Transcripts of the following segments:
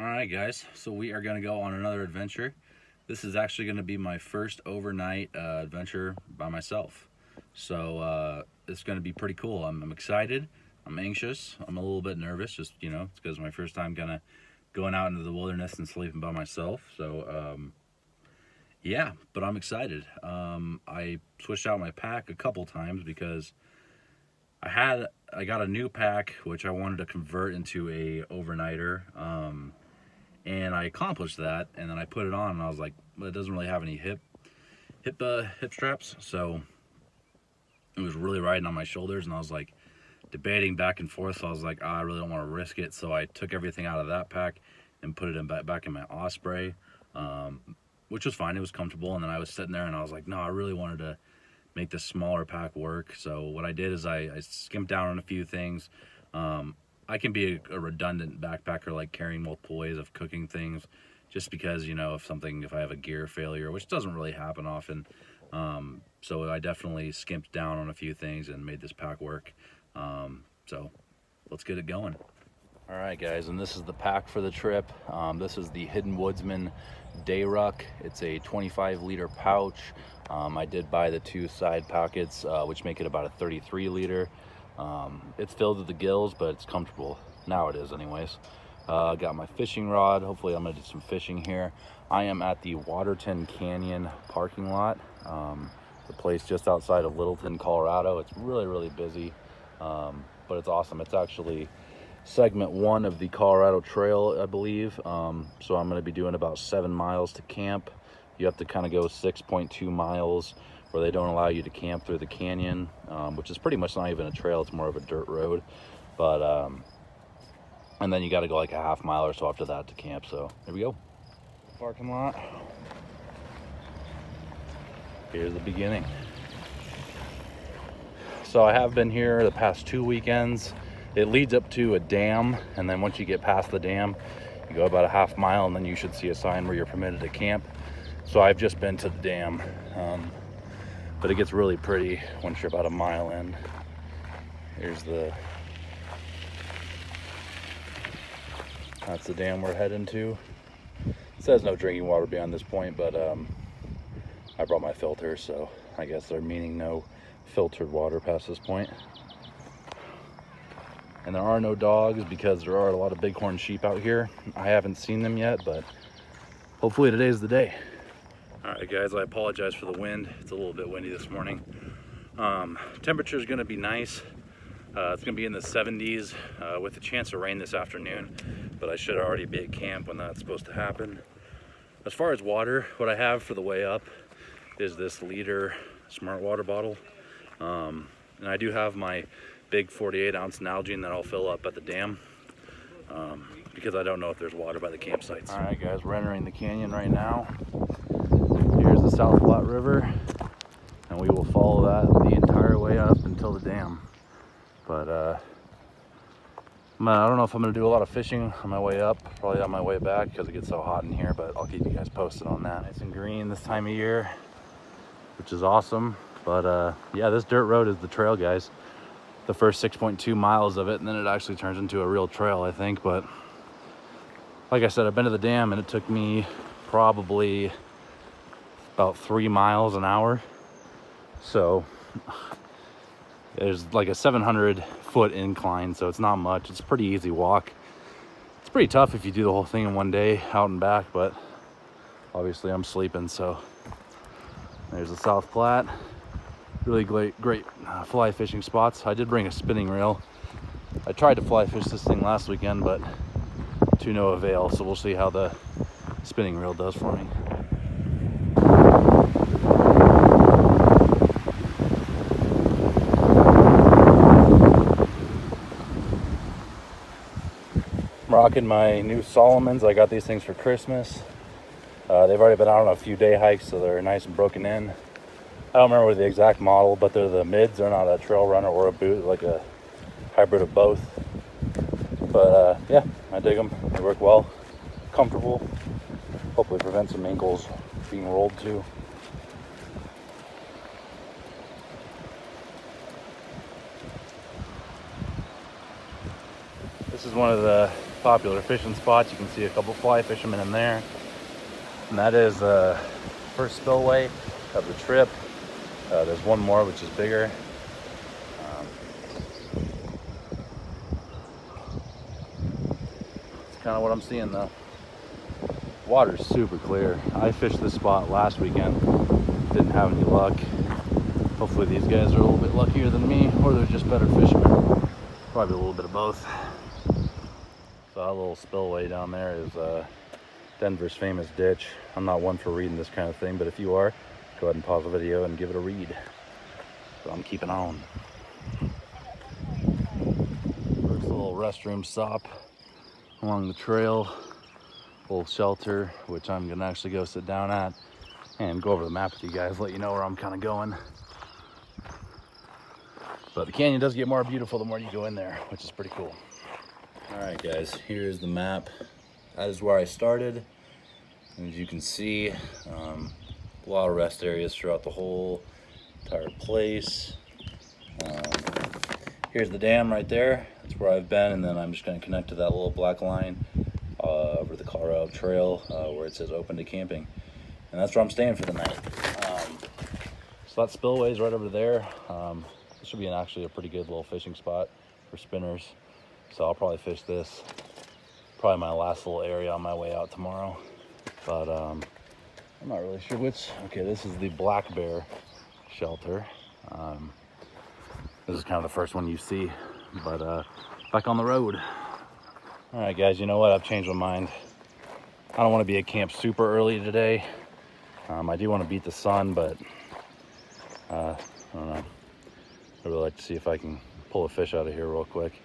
All right, guys, so we are going to go on another adventure. This is actually going to be my first overnight adventure by myself. So it's going to be pretty cool. I'm excited. I'm anxious. I'm a little bit nervous, just, it's because my first time kind of going out into the wilderness and sleeping by myself. So, yeah, but I'm excited. I switched out my pack a couple times because I got a new pack, which I wanted to convert into a overnighter. And I accomplished that, and then I put it on, and I was like, well, it doesn't really have any hip straps, so it was really riding on my shoulders, and I was like debating back and forth. So I was like, I really don't want to risk it, so I took everything out of that pack and put it back in my Osprey, which was fine. It was comfortable, and then I was sitting there, and I was like, no, I really wanted to make this smaller pack work. So what I did is I skimped down on a few things. I can be a redundant backpacker, like carrying multiple ways of cooking things, just because, if I have a gear failure, which doesn't really happen often. So I definitely skimped down on a few things and made this pack work. So let's get it going. All right, guys, and this is the pack for the trip. This is the Hidden Woodsman Dayruck. It's a 25-liter pouch. I did buy the two side pockets, which make it about a 33-liter. It's filled to the gills, but it's comfortable. Now it is anyways. Got my fishing rod. Hopefully I'm gonna do some fishing here. I am at the Waterton Canyon parking lot. The place just outside of Littleton, Colorado. It's really busy, but it's awesome. It's actually segment 1 of the Colorado Trail, I believe. So I'm gonna be doing about 7 miles to camp. You have to kind of go 6.2 miles where they don't allow you to camp through the canyon, which is pretty much not even a trail, it's more of a dirt road. But and then you got to go like a half mile or so after that to camp. So here we go. Parking lot. Here's the beginning. So I have been here the past 2 weekends. It leads up to a dam, and then once you get past the dam, you go about a half mile, and then you should see a sign where you're permitted to camp. So I've just been to the dam. But it gets really pretty once you're about a mile in. That's the dam we're heading to. It says no drinking water beyond this point, but I brought my filter, so I guess they're meaning no filtered water past this point. And there are no dogs because there are a lot of bighorn sheep out here. I haven't seen them yet, but hopefully today's the day. All right, guys, I apologize for the wind. It's a little bit windy this morning. Temperature is going to be nice. It's going to be in the 70s with a chance of rain this afternoon, but I should already be at camp when that's supposed to happen. As far as water, what I have for the way up is this liter Smart Water bottle. And I do have my big 48-ounce Nalgene that I'll fill up at the dam because I don't know if there's water by the campsites. All right, guys, we're entering the canyon right now. Here's the South Platte River, and we will follow that the entire way up until the dam. But I don't know if I'm gonna do a lot of fishing on my way up, probably on my way back because it gets so hot in here, but I'll keep you guys posted on that. Nice and green this time of year, which is awesome. But yeah, this dirt road is the trail, guys. The first 6.2 miles of it, and then it actually turns into a real trail, I think. But like I said, I've been to the dam, and it took me probably about 3 miles an hour. So there's like a 700-foot incline, so it's not much. It's a pretty easy walk. It's pretty tough if you do the whole thing in one day, out and back, but obviously I'm sleeping. So there's the South Platte. Really great fly fishing spots. I did bring a spinning reel. I tried to fly fish this thing last weekend, but to no avail. So we'll see how the spinning reel does for me. I'm rocking my new Solomons. I got these things for Christmas. They've already been out on a few day hikes, so they're nice and broken in. I don't remember the exact model, but they're the mids. They're not a trail runner or a boot, like a hybrid of both. But yeah, I dig them. They work well, comfortable. Hopefully prevent some ankles being rolled too. This is one of the popular fishing spots. You can see a couple fly fishermen in there. And that is the first spillway of the trip. There's one more which is bigger. It's kind of what I'm seeing though. Water's super clear. I fished this spot last weekend. Didn't have any luck. Hopefully these guys are a little bit luckier than me, or they're just better fishermen. Probably a little bit of both. So that little spillway down there is Denver's famous ditch. I'm not one for reading this kind of thing, but if you are, go ahead and pause the video and give it a read. So I'm keeping on. First little restroom stop along the trail. Little shelter, which I'm gonna actually go sit down at and go over the map with you guys, let you know where I'm kind of going. But the canyon does get more beautiful the more you go in there, which is pretty cool. All right, guys, here's the map. That is where I started. And as you can see, a lot of rest areas throughout the whole entire place. Here's the dam right there. That's where I've been, and then I'm just going to connect to that little black line over the Colorado Trail where it says open to camping. And that's where I'm staying for the night. So that spillway is right over there. This should be actually a pretty good little fishing spot for spinners. So I'll probably fish this. Probably my last little area on my way out tomorrow. But I'm not really sure which. Okay, this is the Black Bear shelter. This is kind of the first one you see, but back on the road. All right, guys, you know what? I've changed my mind. I don't want to be at camp super early today. I do want to beat the sun, but I don't know. I'd really like to see if I can pull a fish out of here real quick.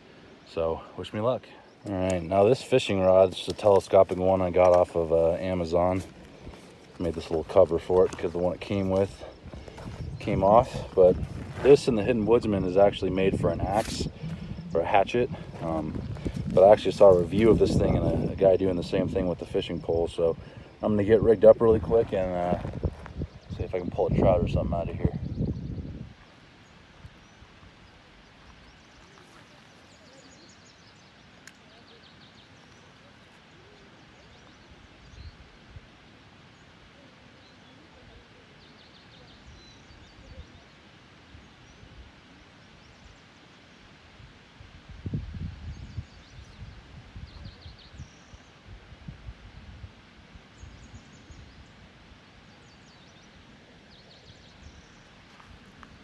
So wish me luck. All right, now this fishing rod is a telescopic one I got off of Amazon. Made this little cover for it because the one it came with came off. But this and the Hidden Woodsman is actually made for an axe or a hatchet. But I actually saw a review of this thing and a guy doing the same thing with the fishing pole. So I'm gonna get rigged up really quick and see if I can pull a trout or something out of here.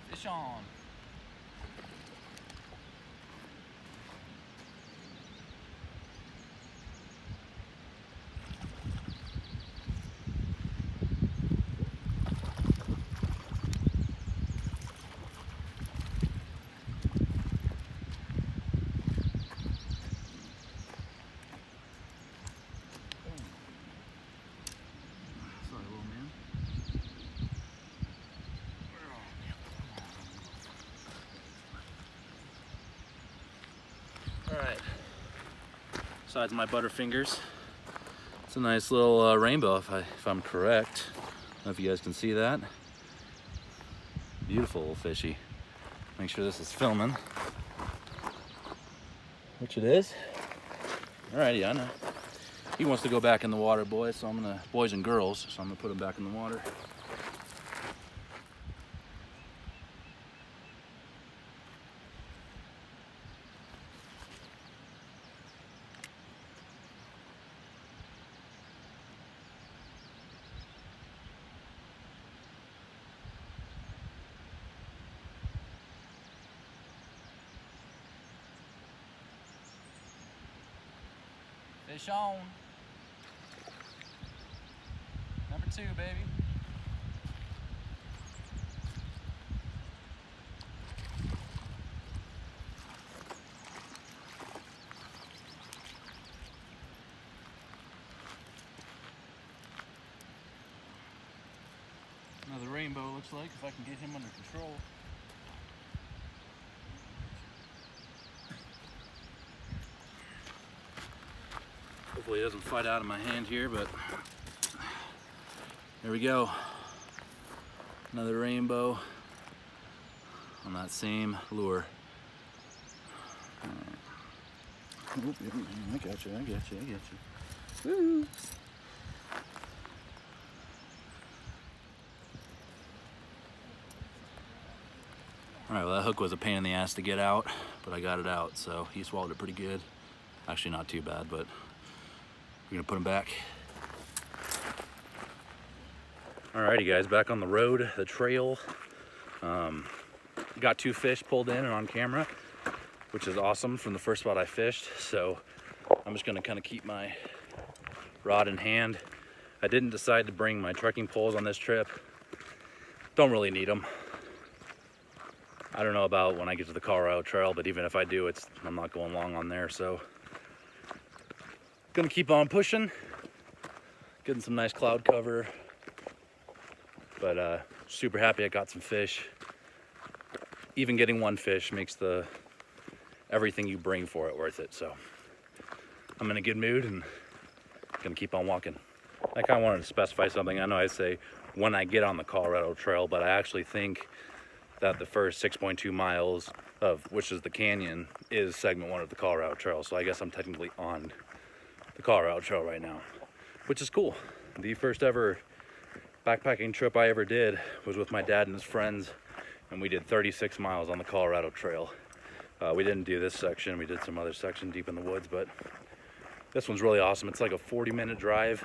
Fish on. Sorry, little man. All right, besides my butterfingers, it's a nice little rainbow if I'm correct. I don't know if you guys can see that. Beautiful little fishy. Make sure this is filming, which it is. Alrighty, I know. He wants to go back in the water, boys, so boys and girls, so I'm gonna put him back in the water. Fish on. Number 2, baby. Another rainbow, looks like, if I can get him under control. Hopefully he doesn't fight out of my hand here, but there we go. Another rainbow on that same lure. I got you. Woo. All right, well, that hook was a pain in the ass to get out, but I got it out, so he swallowed it pretty good. Actually, not too bad, but we're gonna put him back. Alrighty, guys, back on the road, the trail. Got 2 fish pulled in and on camera, which is awesome from the first spot I fished. So I'm just gonna kind of keep my rod in hand. I didn't decide to bring my trekking poles on this trip. Don't really need them. I don't know about when I get to the Colorado Trail, but even if I do, I'm not going long on there. So gonna keep on pushing, getting some nice cloud cover. But super happy I got some fish. Even getting 1 fish makes everything you bring for it worth it. So I'm in a good mood and gonna keep on walking. I kind of wanted to specify something. I know I say when I get on the Colorado Trail, but I actually think that the first 6.2 miles of which is the canyon is segment 1 of the Colorado Trail. So I guess I'm technically on the Colorado Trail right now, which is cool. The first ever backpacking trip I ever did was with my dad and his friends, and we did 36 miles on the Colorado Trail. We didn't do this section, we did some other section deep in the woods, but this one's really awesome. It's like a 40-minute drive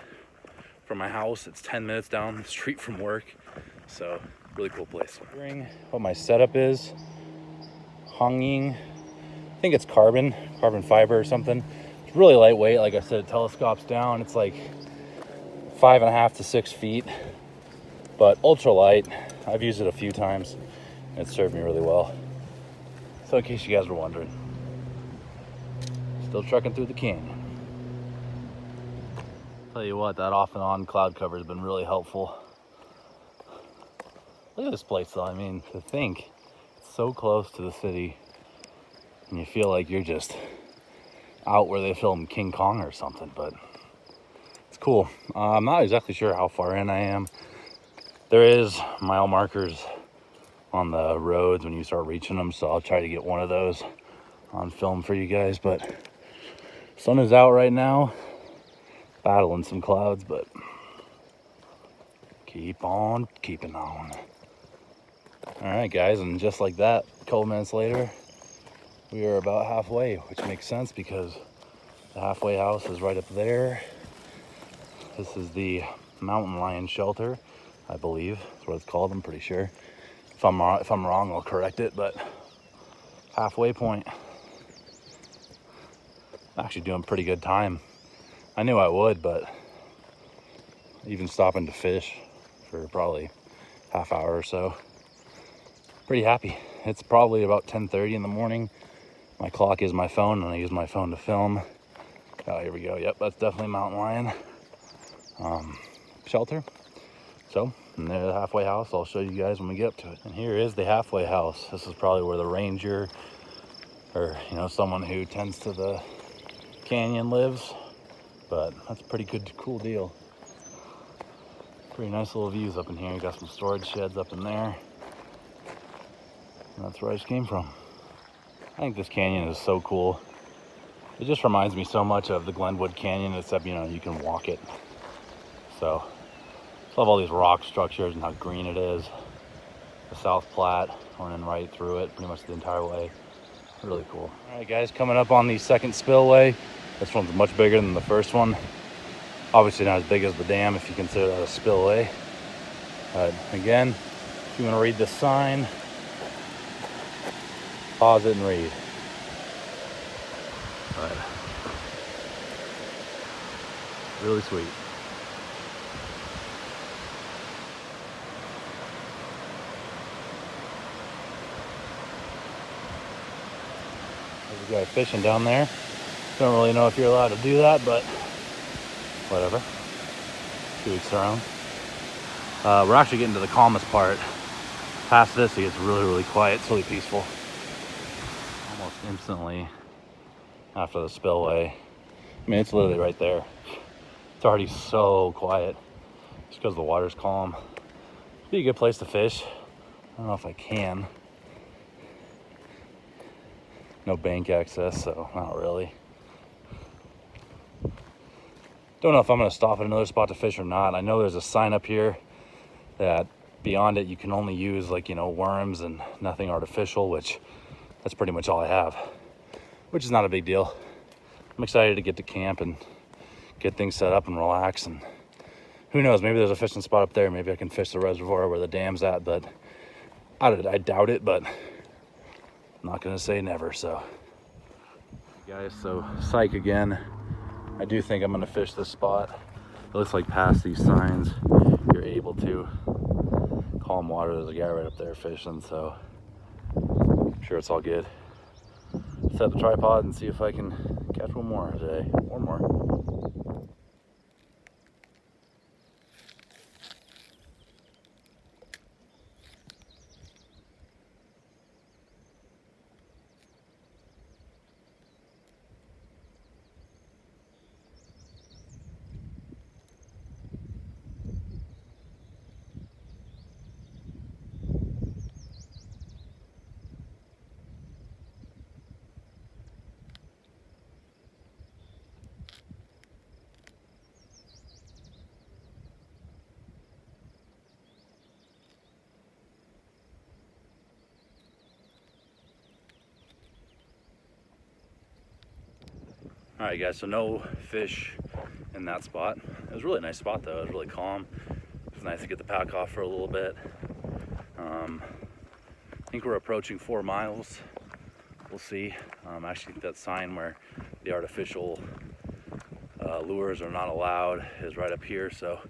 from my house. It's 10 minutes down the street from work, so really cool place. What my setup is, Hongyin, I think it's carbon fiber or something. It's really lightweight. Like I said, it telescopes down. It's like 5.5 to 6 feet. But ultralight. I've used it a few times and it served me really well. So in case you guys were wondering, still trekking through the canyon. Tell you what, that off and on cloud cover has been really helpful. Look at this place though. I mean, to think it's so close to the city and you feel like you're just out where they filmed King Kong or something, but it's cool. I'm not exactly sure how far in I am. There is mile markers on the roads when you start reaching them, so I'll try to get one of those on film for you guys. But sun is out right now, battling some clouds, but keep on keeping on. All right, guys, and just like that, a couple minutes later, we are about halfway, which makes sense because the halfway house is right up there. This is the Mountain Lion Shelter, I believe that's what it's called. I'm pretty sure. If I'm wrong, I'll correct it. But halfway point. I'm actually doing pretty good time. I knew I would, but even stopping to fish for probably half hour or so. Pretty happy. It's probably about 10:30 in the morning. My clock is my phone, and I use my phone to film. Oh, here we go. Yep, that's definitely Mountain Lion Shelter. So, and there's the halfway house. I'll show you guys when we get up to it. And here is the halfway house. This is probably where the ranger or, someone who tends to the canyon lives. But that's a pretty good, cool deal. Pretty nice little views up in here. You got some storage sheds up in there. And that's where I just came from. I think this canyon is so cool. It just reminds me so much of the Glenwood Canyon, except, you can walk it. So, I love all these rock structures and how green it is. The South Platte running right through it pretty much the entire way. Really cool. All right, guys, coming up on the second spillway. This one's much bigger than the first one. Obviously not as big as the dam if you consider that a spillway. But again, if you want to read this sign, pause it and read. But really sweet. There's a guy fishing down there. Don't really know if you're allowed to do that, but whatever. To each their own. We're actually getting to the calmest part. Past this, it gets really, really quiet. It's really peaceful. Almost instantly after the spillway. I mean, it's literally right there. It's already so quiet just because the water's calm. It'd be a good place to fish. I don't know if I can. No bank access, so not really. Don't know if I'm gonna stop at another spot to fish or not. I know there's a sign up here that beyond it you can only use, like, you know, worms and nothing artificial, which that's pretty much all I have, which is not a big deal. I'm excited to get to camp and get things set up and relax, and who knows, maybe there's a fishing spot up there. Maybe I can fish the reservoir where the dam's at, but I doubt it, but I'm not gonna say never. So guys, so psych again. I do think I'm gonna fish this spot. It looks like past these signs you're able to. Calm water, there's a guy right up there fishing, so I'm sure it's all good. Set up the tripod and see if I can catch one more today, or more. All right, guys, so no fish in that spot. It was a really nice spot, though. It was really calm. It was nice to get the pack off for a little bit. I think we're approaching 4 miles. We'll see. I actually think that sign where the artificial lures are not allowed is right up here. So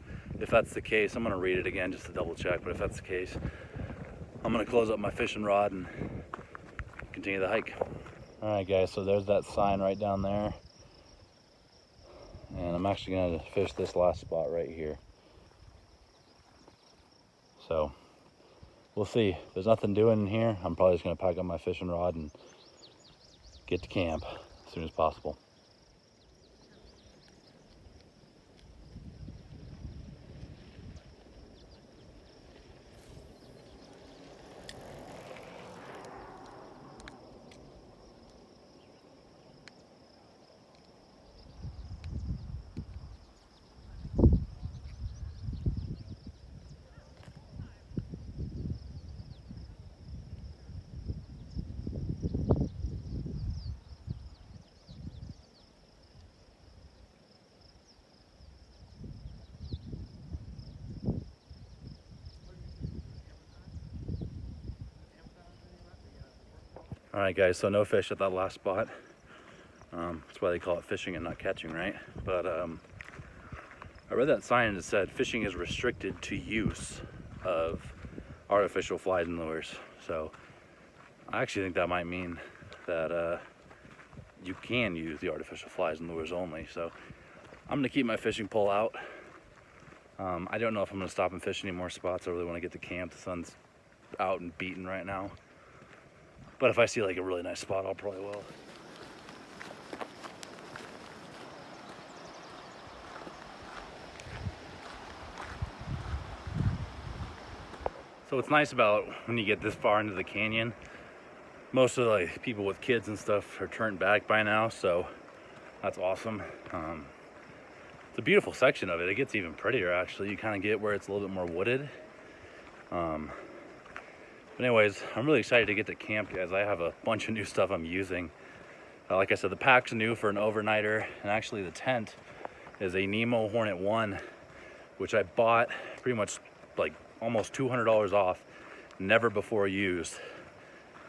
if that's the case, I'm gonna read it again just to double check. But if that's the case, I'm gonna close up my fishing rod and continue the hike. All right, guys, so there's that sign right down there. And I'm actually gonna fish this last spot right here. So we'll see. If there's nothing doing in here, I'm probably just gonna pack up my fishing rod and get to camp as soon as possible. All right, guys, so no fish at that last spot. That's why they call it fishing and not catching, right? But I read that sign and it said fishing is restricted to use of artificial flies and lures. So I actually think that might mean that you can use the artificial flies and lures only. So I'm gonna keep my fishing pole out. I don't know if I'm gonna stop and fish any more spots. I really wanna get to camp. The sun's out and beaten right now. But if I see like a really nice spot, I'll probably will. So what's nice about when you get this far into the canyon, most of the like, people with kids and stuff are turned back by now, so that's awesome. It's a beautiful section of it. It gets even prettier actually. You kind of get where it's a little bit more wooded. But anyways, I'm really excited to get to camp, guys. I have a bunch of new stuff I'm using. Like I said, the pack's new for an overnighter, and actually the tent is a Nemo Hornet 1, which I bought pretty much like almost $200 off, never before used,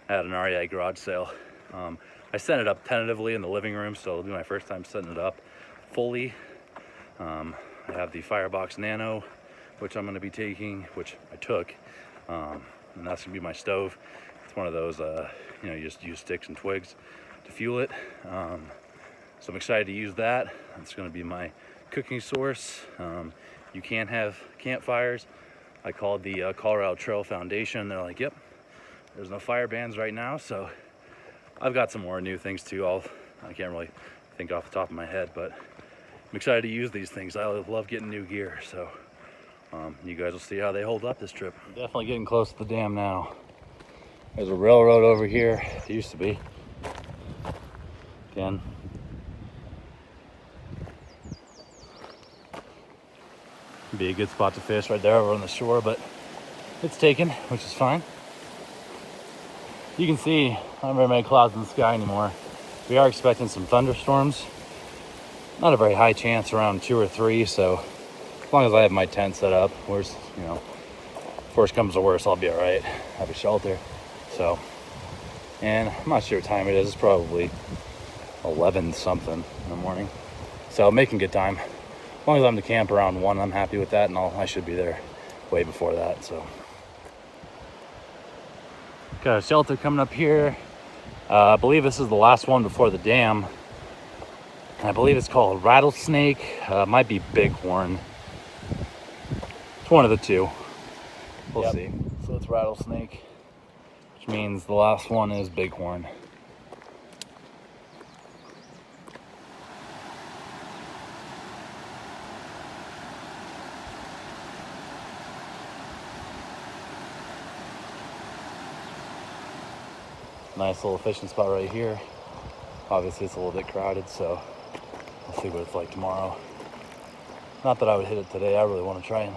at an REI garage sale. I set it up tentatively in the living room, so it'll be my first time setting it up fully. I have the Firebox Nano, which I'm gonna be taking, which I took. And that's gonna be my stove. It's one of those, you know, you just use sticks and twigs to fuel it. So I'm excited to use that. It's gonna be my cooking source. You can have campfires. I called the Colorado Trail Foundation. They're like, yep, there's no fire bans right now. So I've got some more new things too. I can't really think off the top of my head, but I'm excited to use these things. I love getting new gear. So you guys will see how they hold up this trip. I'm definitely getting close to the dam now. There's a railroad over here. It used to be. Again. Be a good spot to fish right there over on the shore, but it's taken, which is fine. You can see not very many clouds in the sky anymore. We are expecting some thunderstorms. Not a very high chance, around 2 or 3, so as long as I have my tent set up, worst, you know, worst comes to worst, I'll be all right. Have a shelter. So, and I'm not sure what time it is. It's probably 11 something in the morning. So making good time. As long as I'm to camp around 1, I'm happy with that, and I should be there way before that. So, got a shelter coming up here. I believe this is the last one before the dam. I believe it's called Rattlesnake. Might be Bighorn. It's one of the two. We'll see. So it's Rattlesnake, which means the last one is Bighorn. Nice little fishing spot right here. Obviously it's a little bit crowded, so we'll see what it's like tomorrow. Not that I would hit it today. I really want to try and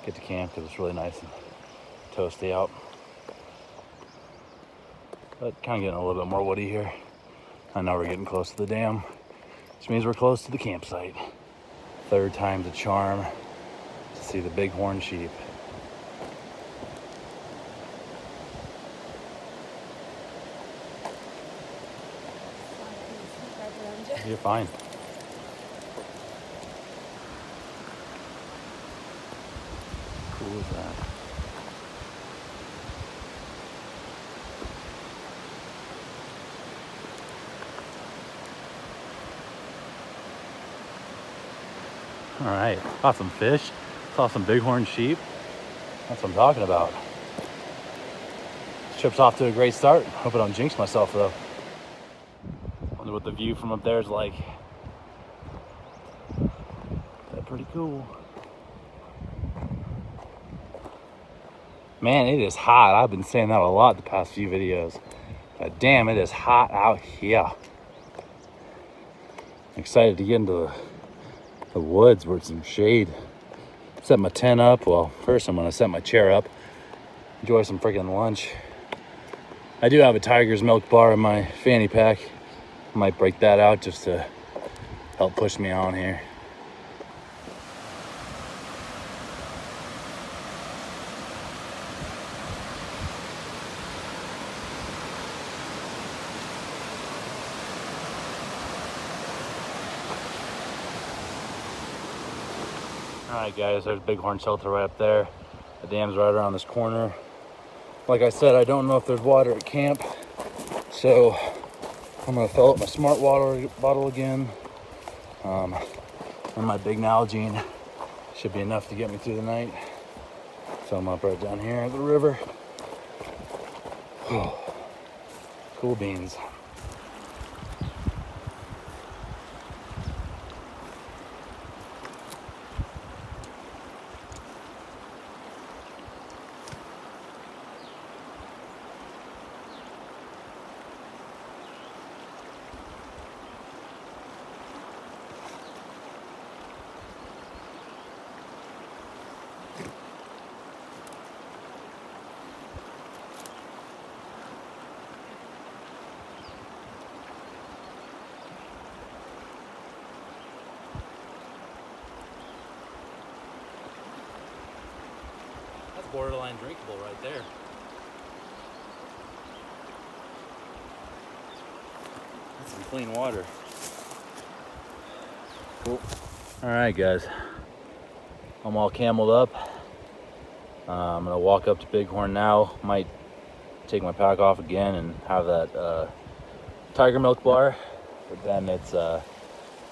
get to camp because it's really nice and toasty out. But kind of getting a little bit more woody here. I know we're getting close to the dam, which means we're close to the campsite. 3rd time's a charm to see the bighorn sheep. You're fine. Cool as that. All right, caught some fish, saw some bighorn sheep. That's what I'm talking about. This trip's off to a great start. Hope I don't jinx myself though. Wonder what the view from up there is like. That's pretty cool. Man, it is hot. I've been saying that a lot the past few videos. But damn, it is hot out here. I'm excited to get into the woods where it's some shade. Set my tent up. Well, first I'm gonna set my chair up. Enjoy some freaking lunch. I do have a Tiger's Milk bar in my fanny pack. I might break that out just to help push me on here. Alright guys, there's Bighorn Shelter right up there. The dam's right around this corner. Like I said, I don't know if there's water at camp, so I'm gonna fill up my smart water bottle again. And my big Nalgene should be enough to get me through the night. So I'm up right down here at the river. Cool beans. Borderline drinkable right there. That's some clean water. Cool. All right, guys. I'm all cameled up. I'm gonna walk up to Bighorn now. Might take my pack off again and have that Tiger Milk bar. But then it's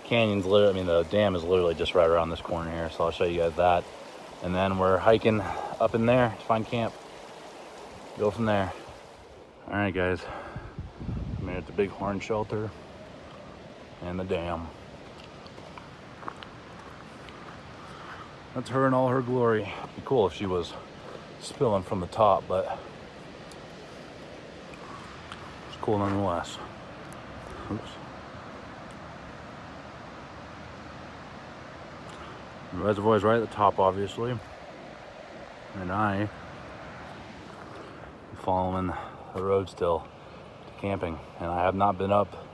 canyon's literally, I mean the dam is literally just right around this corner here. So I'll show you guys that. And then we're hiking up in there to find camp. Go from there. All right, guys. I'm here at the Bighorn Shelter and the dam. That's her in all her glory. It'd be cool if she was spilling from the top, but it's cool nonetheless. Oops. The reservoir is right at the top, obviously. And I am following the road still to camping. And I have not been up.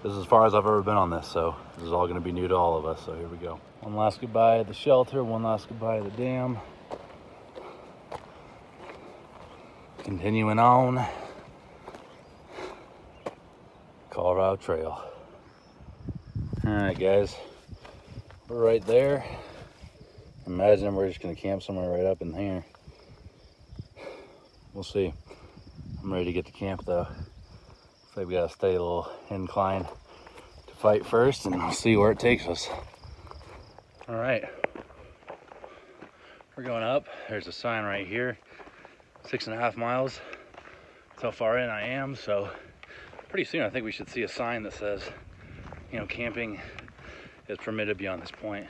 This is as far as I've ever been on this, so this is all going to be new to all of us. So here we go. One last goodbye at the shelter, one last goodbye to the dam. Continuing on. Colorado Trail. All right, guys, we're right there. Imagine we're just gonna camp somewhere right up in here. We'll see. I'm ready to get to camp though. Looks like we gotta stay a little incline to fight first, and we'll see where it takes us. All right, we're going up. There's a sign right here, 6.5 miles. That's how far in I am, so pretty soon I think we should see a sign that says, you know, camping is permitted beyond this point.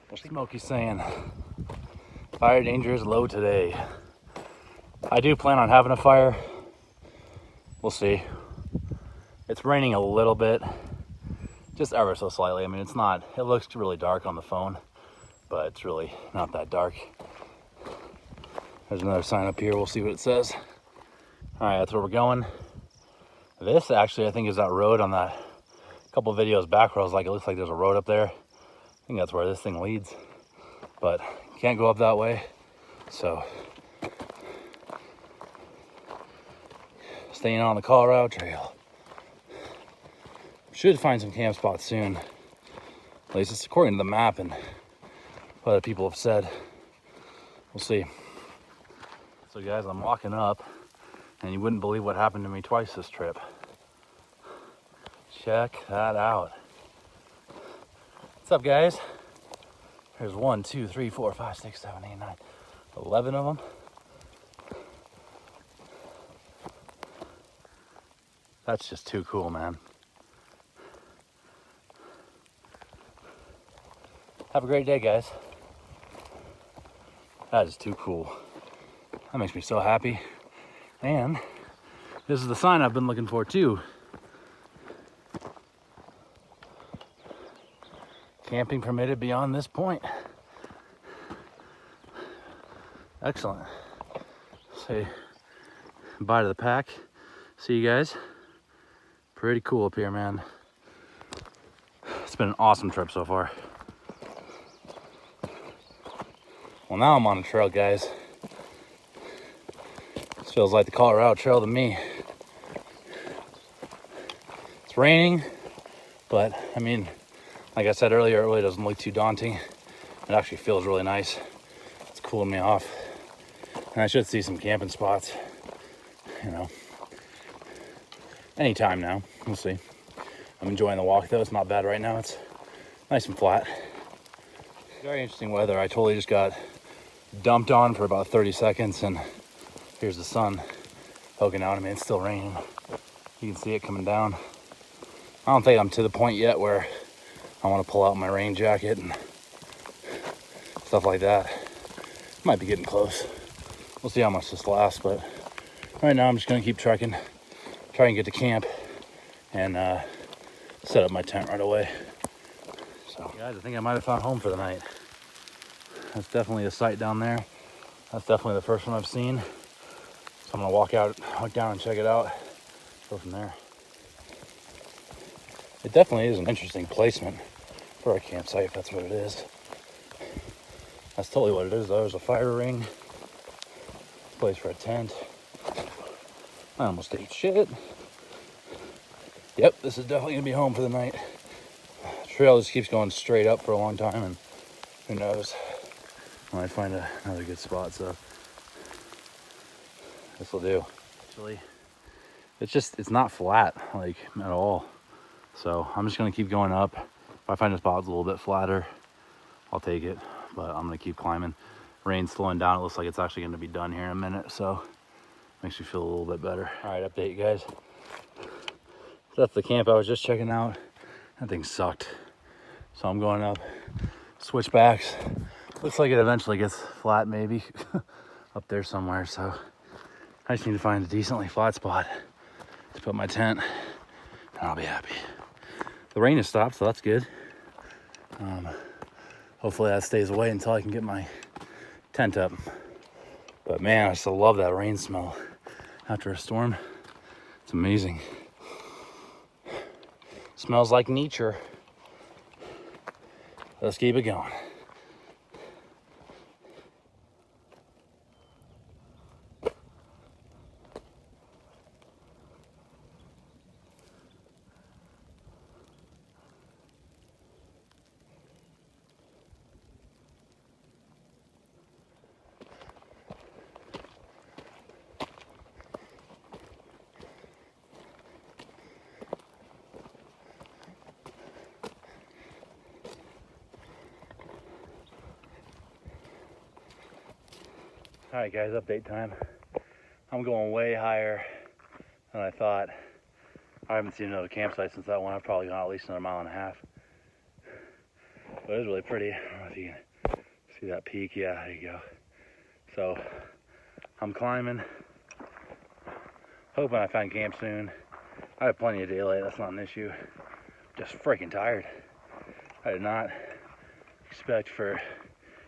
We'll see. Smokey's saying, fire danger is low today. I do plan on having a fire. We'll see. It's raining a little bit, just ever so slightly. I mean, it's not, it looks really dark on the phone, but it's really not that dark. There's another sign up here. We'll see what it says. All right, that's where we're going. This actually, I think, is that road on that couple videos back where I was like, it looks like there's a road up there. I think that's where this thing leads, but can't go up that way. So staying on the Colorado Trail. Should find some camp spots soon. At least it's according to the map and what other people have said. We'll see. So guys, I'm walking up, and you wouldn't believe what happened to me twice this trip. Check that out. What's up, guys? There's 1, 2, 3, 4, 5, 6, 7, 8, 9, 11 of them. That's just too cool, man. Have a great day, guys. That is too cool. That makes me so happy. And this is the sign I've been looking for too. Camping permitted beyond this point. Excellent. Say bye to the pack. See you guys. Pretty cool up here, man. It's been an awesome trip so far. Well, now I'm on a trail, guys. This feels like the Colorado Trail to me. It's raining, but I mean, like I said earlier, it really doesn't look too daunting. It actually feels really nice. It's cooling me off. And I should see some camping spots, you know, anytime now. We'll see. I'm enjoying the walk though. It's not bad right now. It's nice and flat. Very interesting weather. I totally just got dumped on for about 30 seconds, and here's the sun poking out. I mean, it's still raining. You can see it coming down. I don't think I'm to the point yet where I want to pull out my rain jacket and stuff like that. Might be getting close. We'll see how much this lasts, but right now I'm just gonna keep trekking, try and get to camp, and set up my tent right away. So guys, I think I might have found home for the night. That's definitely a site down there. That's definitely the first one I've seen. So I'm gonna walk down and check it out, go from there. It definitely is an interesting placement for a campsite, if that's what it is. That's totally what it is, though. There's a fire ring, place for a tent. I almost ate shit. Yep, this is definitely gonna be home for the night. The trail just keeps going straight up for a long time, and who knows, I might find another good spot, so this will do. Actually, it's not flat, like, at all. So I'm just gonna keep going up. If I find a spot that's a little bit flatter, I'll take it, but I'm gonna keep climbing. Rain's slowing down. It looks like it's actually gonna be done here in a minute, so makes me feel a little bit better. All right, update, guys. So that's the camp I was just checking out. That thing sucked. So I'm going up, switchbacks. Looks like it eventually gets flat, maybe up there somewhere. So I just need to find a decently flat spot to put my tent, and I'll be happy. The rain has stopped, so that's good. hopefully that stays away until I can get my tent up. But man, I still love that rain smell after a storm. It's amazing. Smells like nature. Let's keep it going. All right, guys, update time. I'm going way higher than I thought. I haven't seen another campsite since that one. I've probably gone at least another 1.5 miles. But it was really pretty. I don't know if you can see that peak. Yeah, there you go. So I'm climbing, hoping I find camp soon. I have plenty of daylight. That's not an issue. Just freaking tired. I did not expect for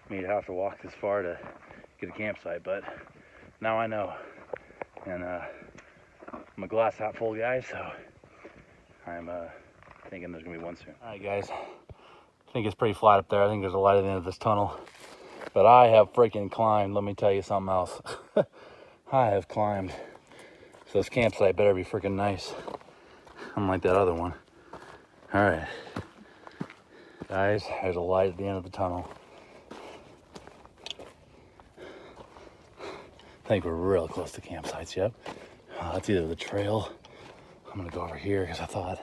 me to have to walk this far to get a campsite, but now I know. And I'm a glass half full guy, so I'm thinking there's gonna be one soon. All right, guys, I think it's pretty flat up there. I think there's a light at the end of this tunnel, but I have freaking climbed. Let me tell you something else. I have climbed, so this campsite better be freaking nice, unlike that other one. All right, guys, there's a light at the end of the tunnel. I think we're real close to campsites. Yep. That's either the trail. I'm gonna go over here because I thought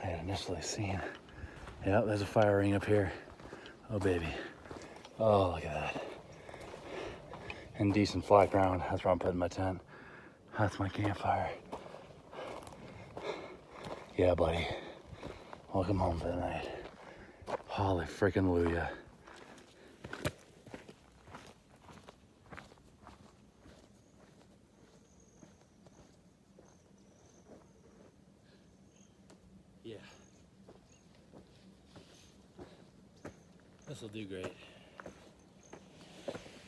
I had initially seen. Yeah, there's a fire ring up here. Oh baby. Oh, look at that. And decent flat ground. That's where I'm putting my tent. That's my campfire. Yeah, buddy. Welcome home for the night. Holy freaking hallelujah. Yeah. This will do great.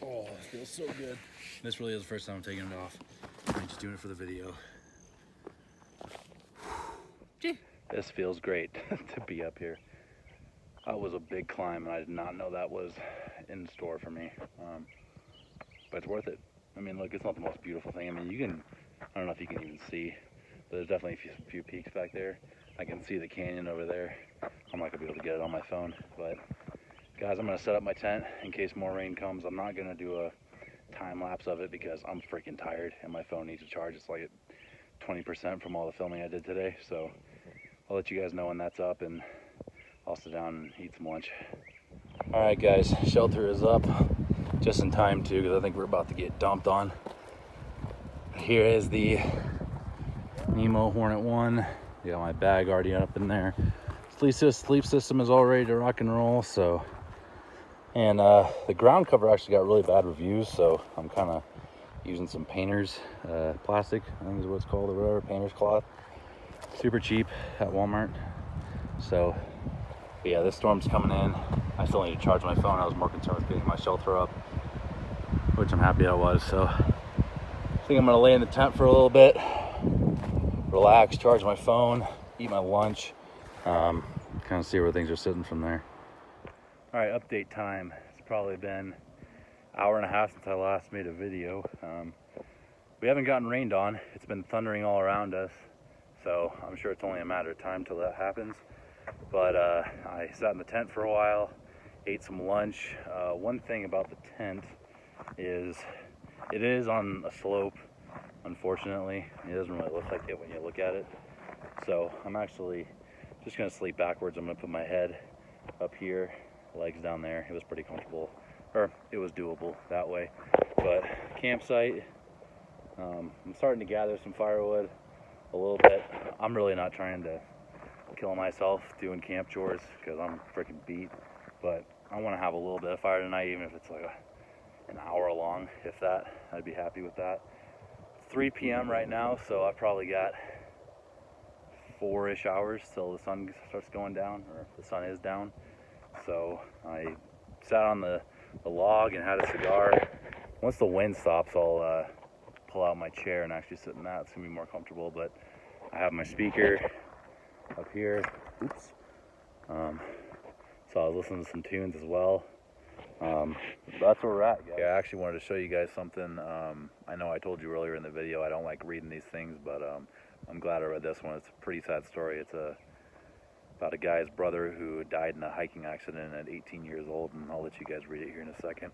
Oh, it feels so good. This really is the first time I'm taking it off. I'm just doing it for the video. This feels great to be up here. That was a big climb, and I did not know that was in store for me. But it's worth it. I mean, look, it's not the most beautiful thing. I mean, you can, I don't know if you can even see, but there's definitely a few peaks back there. I can see the canyon over there. I'm not gonna be able to get it on my phone, but guys, I'm gonna set up my tent in case more rain comes. I'm not gonna do a time lapse of it because I'm freaking tired and my phone needs to charge. It's like at 20% from all the filming I did today. So I'll let you guys know when that's up, and I'll sit down and eat some lunch. All right, guys, shelter is up just in time too, because I think we're about to get dumped on. Here is the Nemo Hornet 1. I got my bag already up in there. Sleep system is all ready to rock and roll. So, and the ground cover actually got really bad reviews, so I'm kind of using some painter's plastic, I think is what it's called, or whatever, painter's cloth. Super cheap at Walmart. So yeah, this storm's coming in. I still need to charge my phone. I was more concerned with getting my shelter up, which I'm happy I was. So I think I'm gonna lay in the tent for a little bit, relax, charge my phone, eat my lunch, kind of see where things are sitting from there. All right, update time. It's probably been an hour and a half since I last made a video. We haven't gotten rained on. It's been thundering all around us, so I'm sure it's only a matter of time till that happens. But I sat in the tent for a while, ate some lunch. One thing about the tent is it is on a slope, unfortunately. It doesn't really look like it when you look at it. So I'm actually just gonna sleep backwards. I'm gonna put my head up here, legs down there. It was pretty comfortable, or it was doable that way. But campsite, I'm starting to gather some firewood a little bit. I'm really not trying to kill myself doing camp chores because I'm freaking beat, but I want to have a little bit of fire tonight, even if it's like an hour long. If that, I'd be happy with that. It's 3 p.m. right now, so I've probably got 4-ish hours till the sun starts going down, or the sun is down. So I sat on the log and had a cigar. Once the wind stops, I'll pull out my chair and actually sit in that. It's gonna be more comfortable, but I have my speaker up here. Oops. So I was listening to some tunes as well. That's where we're at, guys. Yeah, I actually wanted to show you guys something. I know I told you earlier in the video I don't like reading these things, but I'm glad I read this one. It's a pretty sad story. It's about a guy's brother who died in a hiking accident at 18 years old, and I'll let you guys read it here in a second.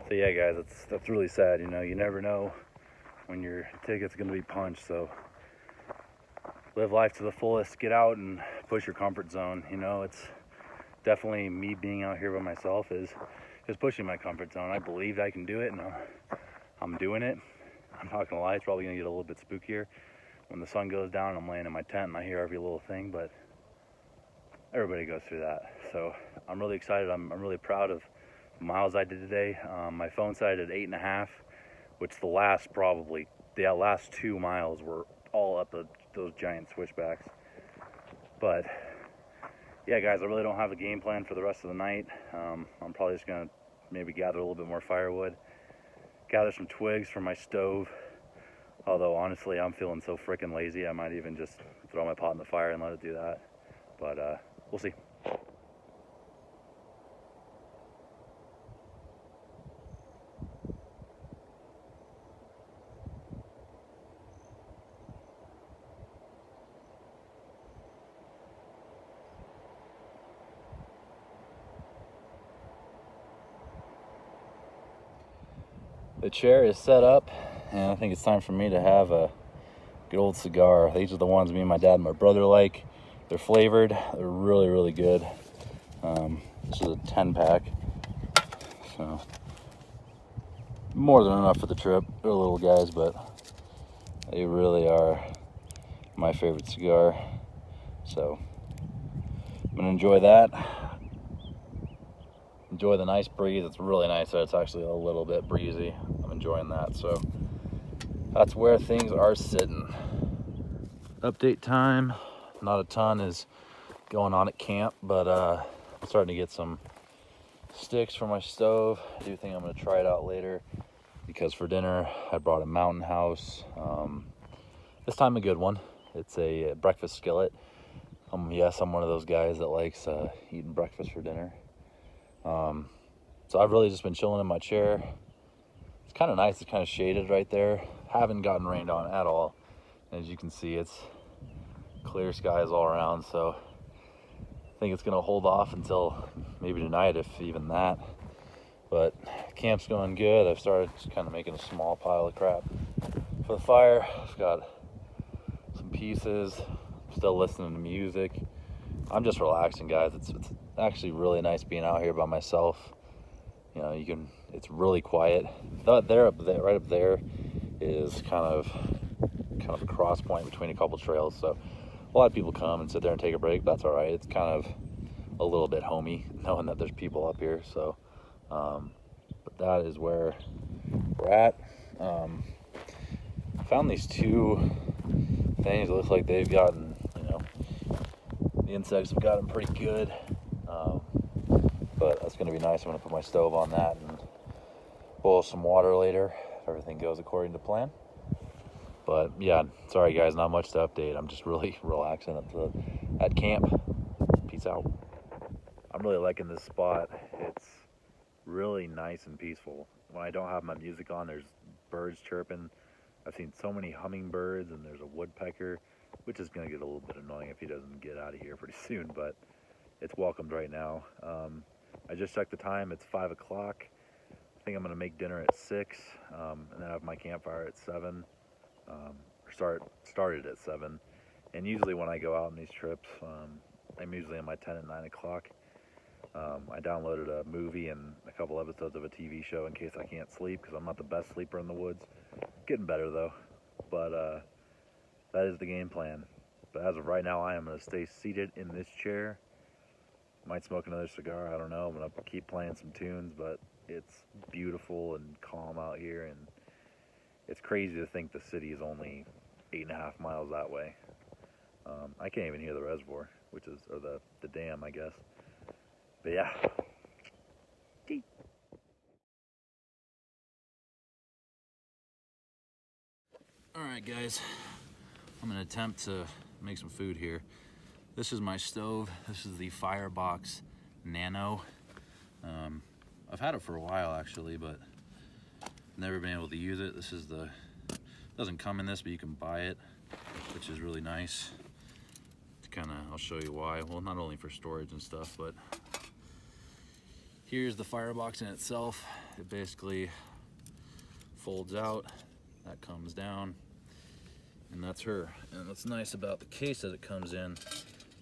So yeah, guys, that's really sad. You know, you never know when your ticket's gonna be punched. So live life to the fullest. Get out and push your comfort zone. You know, it's definitely me being out here by myself is pushing my comfort zone. I believed I can do it, and I'm doing it. I'm not gonna lie, it's probably gonna get a little bit spookier when the sun goes down and I'm laying in my tent and I hear every little thing, but everybody goes through that. So I'm really excited. I'm really proud of the miles I did today. My phone said I did 8.5, which the last 2 miles were all up those giant switchbacks. But yeah, guys, I really don't have a game plan for the rest of the night. I'm probably just gonna maybe gather a little bit more firewood, gather some twigs for my stove. Although honestly, I'm feeling so freaking lazy, I might even just throw my pot in the fire and let it do that. But we'll see. The chair is set up, and I think it's time for me to have a good old cigar. These are the ones me and my dad and my brother like. They're flavored. They're really, really good. This is a 10-pack, so more than enough for the trip. They're little guys, but they really are my favorite cigar. So I'm gonna enjoy that. Enjoy the nice breeze. It's really nice that it's actually a little bit breezy. I'm enjoying that. So that's where things are sitting. Update time. Not a ton is going on at camp, but I'm starting to get some sticks for my stove. I do think I'm going to try it out later, because for dinner I brought a Mountain House. This time a good one. It's a breakfast skillet. Yes, I'm one of those guys that likes eating breakfast for dinner. So I've really just been chilling in my chair. It's kind of nice. It's kind of shaded right there. Haven't gotten rained on at all. As you can see, it's clear skies all around. So I think it's gonna hold off until maybe tonight, if even that. But camp's going good. I've started just kind of making a small pile of crap for the fire. I've got some pieces. Still listening to music. I'm just relaxing, guys. It's actually really nice being out here by myself. You know, it's really quiet. Right up there is kind of a cross point between a couple trails. So a lot of people come and sit there and take a break. But that's all right. It's kind of a little bit homey knowing that there's people up here. So, but that is where we're at. Found these two things. It looks like they've gotten, the insects have gotten pretty good. But that's going to be nice. I'm going to put my stove on that and boil some water later if everything goes according to plan. But yeah, sorry guys, not much to update. I'm just really relaxing at camp. Peace out. I'm really liking this spot. It's really nice and peaceful. When I don't have my music on, there's birds chirping. I've seen so many hummingbirds, and there's a woodpecker, which is going to get a little bit annoying if he doesn't get out of here pretty soon, but it's welcomed right now. I just checked the time. It's 5 o'clock. I think I'm going to make dinner at 6, and then have my campfire at 7. Started at 7. And usually when I go out on these trips, I'm usually in my tent at 9 o'clock. I downloaded a movie and a couple episodes of a TV show in case I can't sleep, because I'm not the best sleeper in the woods. Getting better though, but that is the game plan. But as of right now, I am going to stay seated in this chair. Might smoke another cigar, I don't know. I'm going to keep playing some tunes, but it's beautiful and calm out here, and it's crazy to think the city is only 8.5 miles that way. I can't even hear the reservoir, which is, or the dam, I guess. But yeah. Alright guys, I'm gonna attempt to make some food here. This is my stove. This is the Firebox Nano. I've had it for a while actually, but never been able to use it. This is the, doesn't come in this, but you can buy it, which is really nice. I'll show you why. Well, not only for storage and stuff, but here's the Firebox in itself. It basically folds out, that comes down, and that's her. And what's nice about the case that it comes in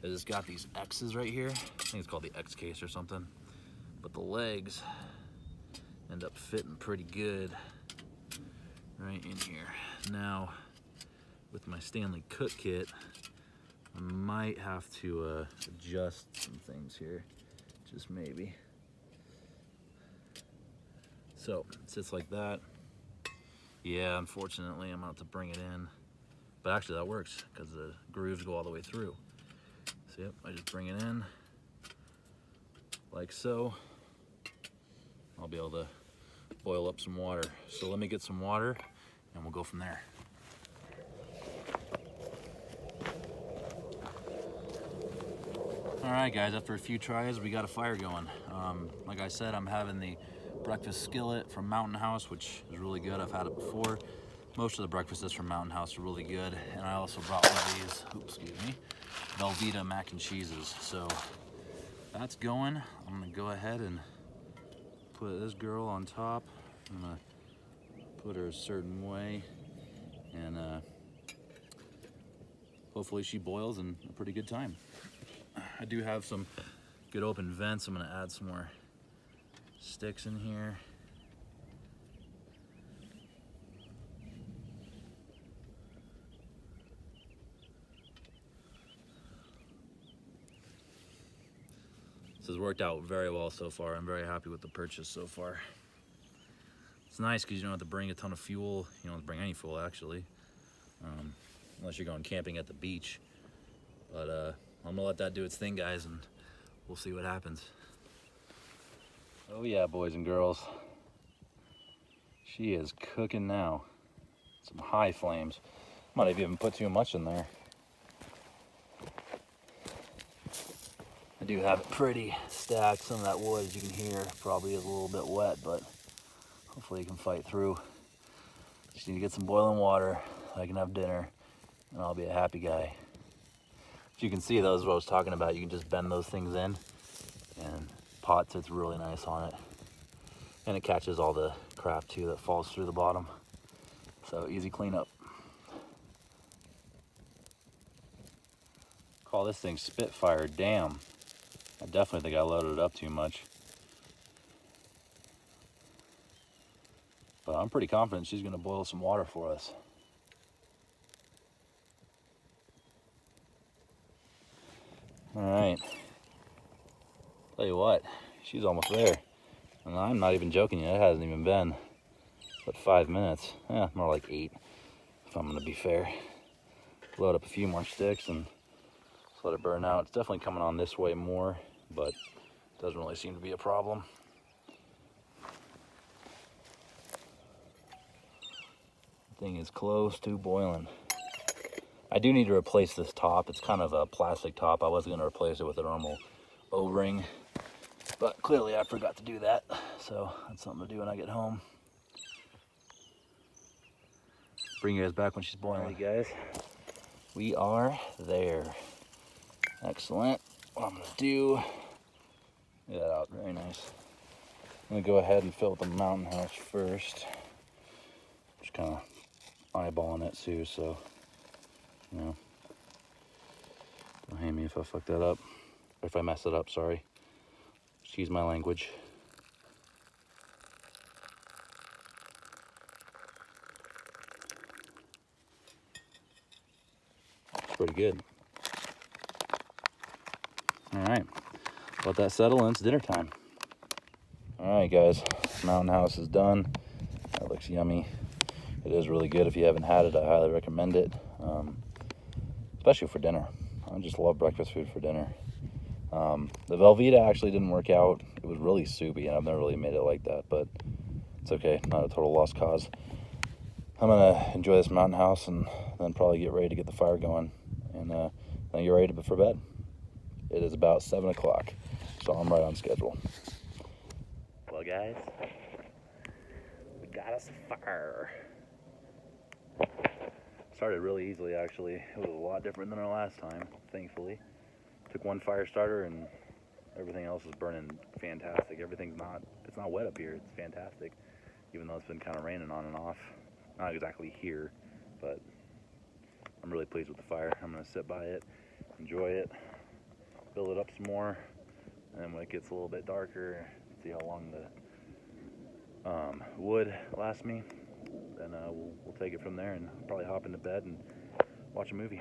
is it's got these X's right here. I think it's called the X case or something. But the legs end up fitting pretty good right in here. Now, with my Stanley Cook kit, I might have to adjust some things here, just maybe. So, it sits like that. Yeah, unfortunately, I'm gonna have to bring it in. But actually, that works, because the grooves go all the way through. So, yep, I just bring it in, like so. I'll be able to boil up some water. So let me get some water, and we'll go from there. All right, guys, after a few tries, we got a fire going. Like I said, I'm having the breakfast skillet from Mountain House, which is really good. I've had it before. Most of the breakfasts from Mountain House are really good. And I also brought one of these, Velveeta mac and cheeses. So that's going. I'm gonna go ahead and put this girl on top. I'm gonna put her a certain way, and hopefully she boils in a pretty good time. I do have some good open vents. I'm gonna add some more sticks in here. This has worked out very well so far. I'm very happy with the purchase so far. It's nice because you don't have to bring a ton of fuel. You don't have to bring any fuel actually, unless you're going camping at the beach. But I'm gonna let that do its thing, guys, and we'll see what happens. Oh yeah, boys and girls. She is cooking now. Some high flames. Might have even put too much in there. I do have it pretty stacked. Some of that wood, as you can hear, probably is a little bit wet, but hopefully you can fight through. Just need to get some boiling water. I can have dinner, and I'll be a happy guy. As you can see, that was what I was talking about. You can just bend those things in, and pot sits really nice on it. And it catches all the crap too that falls through the bottom. So easy cleanup. Call this thing Spitfire. Damn. I definitely think I loaded it up too much. But I'm pretty confident she's gonna boil some water for us. All right. Tell you what, she's almost there. And I'm not even joking you, it hasn't even been, but 5 minutes. Yeah, more like 8, if I'm gonna be fair. Load up a few more sticks and just let it burn out. It's definitely coming on this way more, but it doesn't really seem to be a problem. The thing is close to boiling. I do need to replace this top. It's kind of a plastic top. I was gonna replace it with a normal O-ring, but clearly I forgot to do that. So that's something to do when I get home. Bring you guys back when she's boiling. All right, guys, we are there. Excellent. What I'm gonna do, get that out, very nice. I'm gonna go ahead and fill with the Mountain House first. Just kind of eyeballing it too, so, you know, don't hate me if I fuck that up, or if I mess it up, sorry. Excuse my language. Pretty good. All right, let that settle in. It's dinner time. All right, guys, Mountain House is done. That looks yummy. It is really good. If you haven't had it, I highly recommend it, especially for dinner. I just love breakfast food for dinner. The Velveeta actually didn't work out. It was really soupy, and I've never really made it like that, but it's okay. Not a total lost cause. I'm gonna enjoy this Mountain House and then probably get ready to get the fire going and then get ready for bed. It is about 7 o'clock, so I'm right on schedule. Well, guys, we got us a fire. Started really easily, actually. It was a lot different than our last time, thankfully. Took one fire starter and everything else is burning fantastic. It's not wet up here. It's fantastic, even though it's been kind of raining on and off. Not exactly here, but I'm really pleased with the fire. I'm gonna sit by it, enjoy it, build it up some more, and then when it gets a little bit darker, see how long the wood lasts me. Then we'll take it from there and probably hop into bed and watch a movie.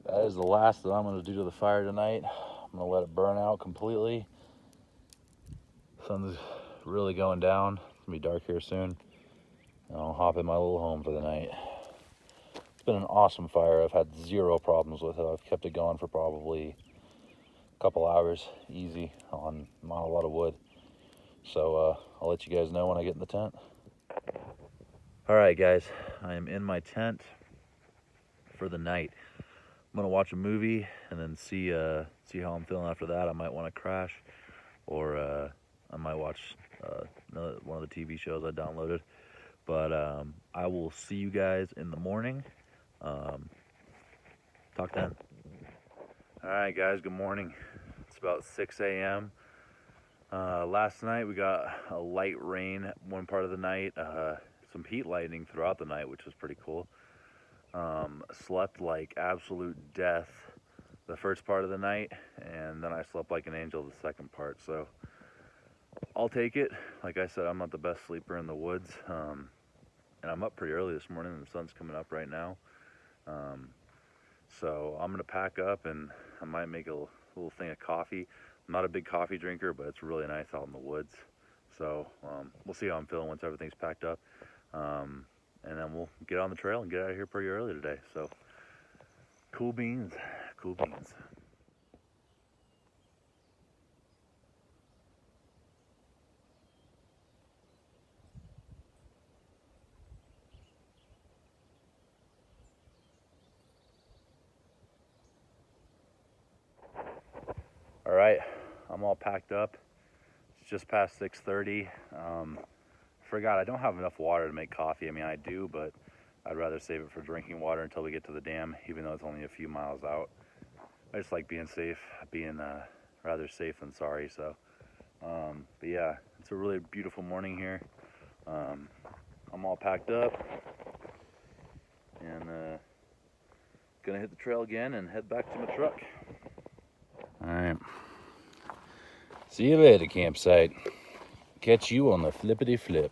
That is the last that I'm going to do to the fire tonight. I'm going to let it burn out completely. Sun's really going down. It's going to be dark here soon. And I'll hop in my little home for the night. It's been an awesome fire. I've had zero problems with it. I've kept it going for probably a couple hours, easy, on not a lot of wood. So I'll let you guys know when I get in the tent. All right, guys, I am in my tent for the night. I'm gonna watch a movie and then see how I'm feeling after that. I might want to crash, or I might watch one of the TV shows I downloaded. But I will see you guys in the morning. Talk then. All right, guys. Good morning. It's about 6 a.m. Last night we got a light rain one part of the night. Some heat lightning throughout the night, which was pretty cool. Slept like absolute death the first part of the night, and then I slept like an angel the second part, so I'll take it. Like I said, I'm not the best sleeper in the woods, and I'm up pretty early this morning, and the sun's coming up right now, so I'm gonna pack up, and I might make a little thing of coffee. I'm not a big coffee drinker, but it's really nice out in the woods, so we'll see how I'm feeling once everything's packed up. And then we'll get on the trail and get out of here pretty early today. So, cool beans, cool beans. All right, I'm all packed up. It's just past 6:30. Forgot I don't have enough water to make coffee. I mean, I do, but I'd rather save it for drinking water until we get to the dam, even though it's only a few miles out. I just like being safe, being rather safe than sorry. So, but yeah, it's a really beautiful morning here. I'm all packed up and gonna hit the trail again and head back to my truck. All right. See you later, campsite. Catch you on the flippity flip.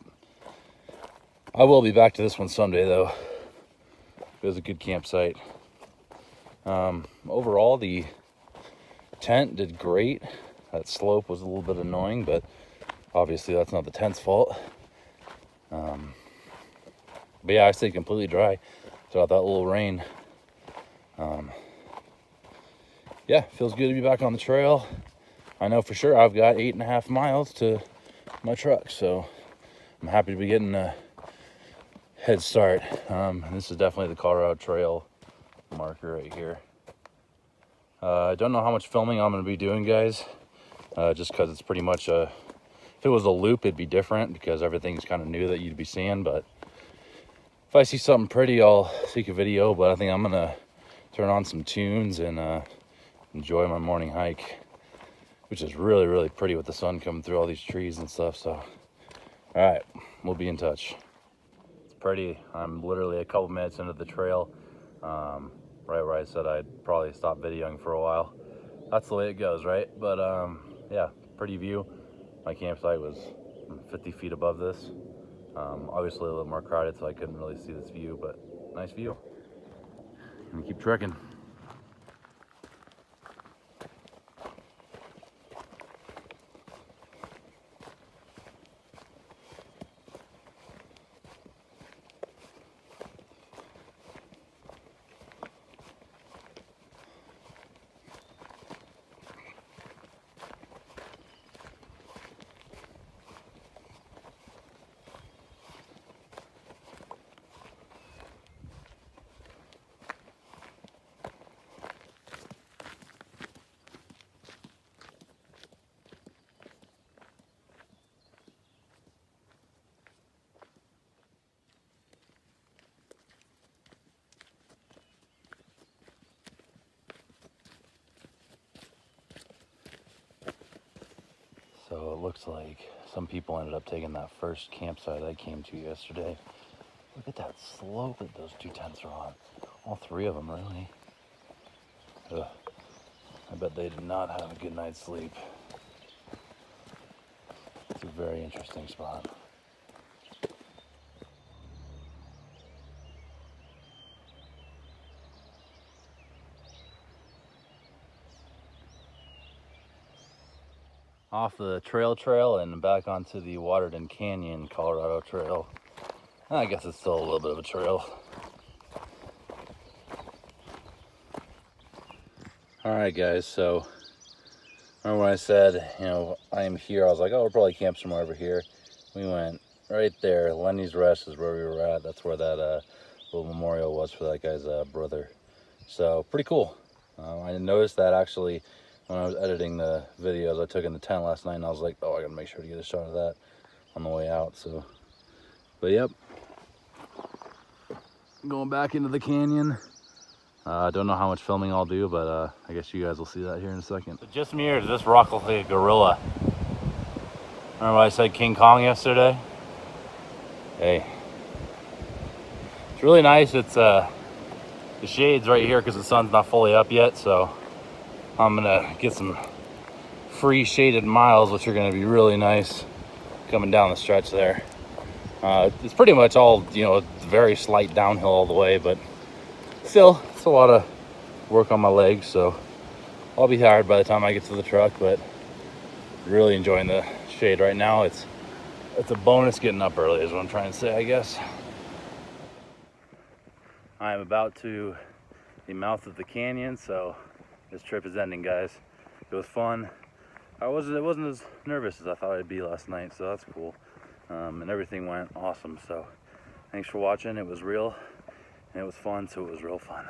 I will be back to this one someday, though. It was a good campsite. Overall, the tent did great. That slope was a little bit annoying, but obviously that's not the tent's fault. But yeah, I stayed completely dry throughout that little rain. Yeah, feels good to be back on the trail. I know for sure I've got 8.5 miles to my truck, so I'm happy to be getting a head start. This is definitely the Colorado Trail marker right here. I don't know how much filming I'm going to be doing, guys, just because it's pretty much if it was a loop, it'd be different because everything's kind of new that you'd be seeing. But if I see something pretty, I'll take a video. But I think I'm going to turn on some tunes and enjoy my morning hike, which is really, really pretty with the sun coming through all these trees and stuff. So, all right, we'll be in touch. It's pretty. I'm literally a couple minutes into the trail. Right where I said I'd probably stop videoing for a while. That's the way it goes, right? But yeah, pretty view. My campsite was 50 feet above this. Obviously a little more crowded, so I couldn't really see this view, but nice view. I'm gonna keep trekking. So it looks like some people ended up taking that first campsite I came to yesterday. Look at that slope that those two tents are on. All three of them, really. Ugh. I bet they did not have a good night's sleep. It's a very interesting spot. Off the trail and back onto the Waterton Canyon Colorado Trail. I guess it's still a little bit of a trail. All right, guys, so remember when I said, you know, I am here, I was like, oh, we'll probably camp somewhere over here. We went right there. Lenny's Rest is where we were at. That's where that little memorial was for that guy's brother. So pretty cool. I noticed that actually when I was editing the videos I took in the tent last night, and I was like, oh, I gotta make sure to get a shot of that on the way out. So, but yep, going back into the canyon. I don't know how much filming I'll do, but I guess you guys will see that here in a second. So just me, or does this rock look like a gorilla? Remember when I said King Kong yesterday? Hey, it's really nice. It's the shade's right here because the sun's not fully up yet, so I'm gonna get some free shaded miles, which are gonna be really nice coming down the stretch there. It's pretty much all, you know, very slight downhill all the way, but still, it's a lot of work on my legs, so I'll be tired by the time I get to the truck, but really enjoying the shade right now. It's a bonus getting up early is what I'm trying to say, I guess. I'm about to the mouth of the canyon, so this trip is ending, guys. It was fun. It wasn't as nervous as I thought I'd be last night, so that's cool. And everything went awesome, so thanks for watching. It was real and it was fun, so it was real fun.